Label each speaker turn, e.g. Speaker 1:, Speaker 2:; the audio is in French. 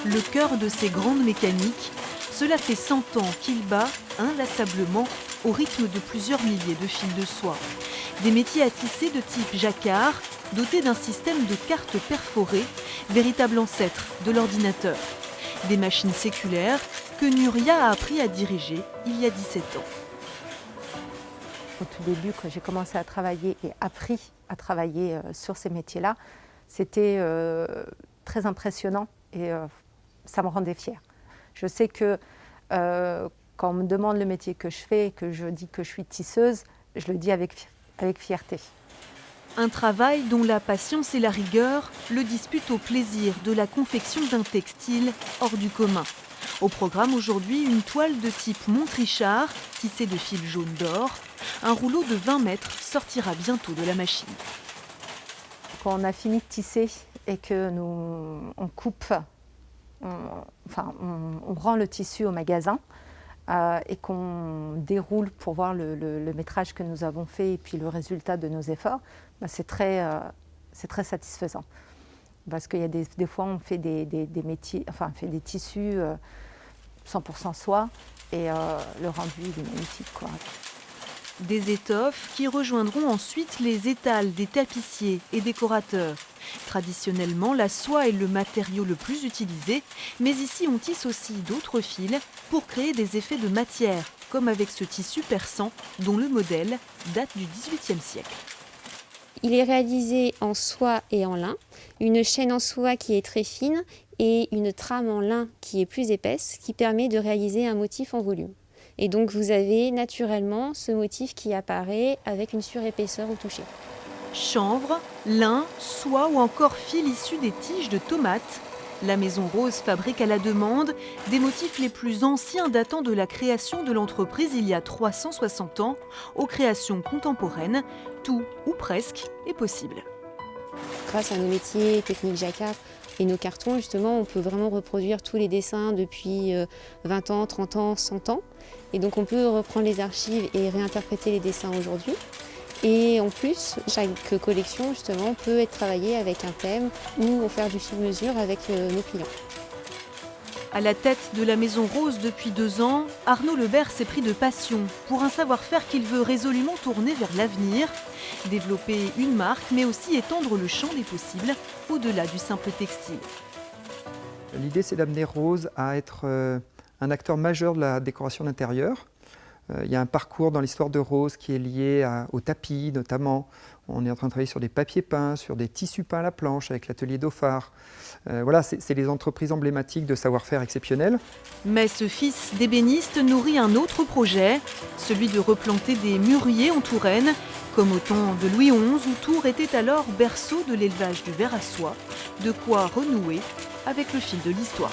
Speaker 1: le cœur de ces grandes mécaniques, cela fait 100 ans qu'il bat inlassablement au rythme de plusieurs milliers de fils de soie. Des métiers à tisser de type jacquard, dotés d'un système de cartes perforées, véritable ancêtre de l'ordinateur. Des machines séculaires que Nuria a appris à diriger il y a 17 ans.
Speaker 2: Au tout début, quand j'ai commencé à travailler et appris à travailler sur ces métiers-là, c'était très impressionnant et ça me rendait fière. Je sais que quand on me demande le métier que je fais et que je dis que je suis tisseuse, je le dis avec fierté.
Speaker 1: Un travail dont la patience et la rigueur le disputent au plaisir de la confection d'un textile hors du commun. Au programme aujourd'hui, une toile de type Montrichard, tissée de fil jaune d'or. Un rouleau de 20 mètres sortira bientôt de la machine.
Speaker 2: Quand on a fini de tisser et que on coupe, on rend le tissu au magasin et qu'on déroule pour voir le métrage que nous avons fait et puis le résultat de nos efforts, c'est très satisfaisant. Parce qu'il y a des fois, on fait des métiers, on fait des tissus 100% soie et le rendu il est magnifique, quoi.
Speaker 1: Des étoffes qui rejoindront ensuite les étals des tapissiers et décorateurs. Traditionnellement, la soie est le matériau le plus utilisé, mais ici on tisse aussi d'autres fils pour créer des effets de matière, comme avec ce tissu persan dont le modèle date du XVIIIe siècle.
Speaker 3: Il est réalisé en soie et en lin, une chaîne en soie qui est très fine et une trame en lin qui est plus épaisse, qui permet de réaliser un motif en volume. Et donc vous avez naturellement ce motif qui apparaît avec une surépaisseur au toucher.
Speaker 1: Chanvre, lin, soie ou encore fil issus des tiges de tomates. La Maison Rose fabrique à la demande des motifs les plus anciens datant de la création de l'entreprise il y a 360 ans aux créations contemporaines. Tout, ou presque, est possible.
Speaker 3: Grâce à nos métiers, techniques jacquard et nos cartons, justement, on peut vraiment reproduire tous les dessins depuis 20 ans, 30 ans, 100 ans. Et donc on peut reprendre les archives et réinterpréter les dessins aujourd'hui. Et en plus, chaque collection, justement, peut être travaillée avec un thème ou faire du sur-mesure avec nos clients.
Speaker 1: À la tête de la Maison Rose depuis 2 ans, Arnaud Lebert s'est pris de passion pour un savoir-faire qu'il veut résolument tourner vers l'avenir, développer une marque, mais aussi étendre le champ des possibles au-delà du simple textile.
Speaker 4: L'idée, c'est d'amener Rose à être un acteur majeur de la décoration d'intérieur. Il y a un parcours dans l'histoire de Rose qui est lié au tapis notamment. On est en train de travailler sur des papiers peints, sur des tissus peints à la planche avec l'atelier Dauphard. Voilà, c'est les entreprises emblématiques de savoir-faire exceptionnel.
Speaker 1: Mais ce fils d'ébéniste nourrit un autre projet, celui de replanter des mûriers en Touraine, comme au temps de Louis XI où Tours était alors berceau de l'élevage du ver à soie, de quoi renouer avec le fil de l'histoire.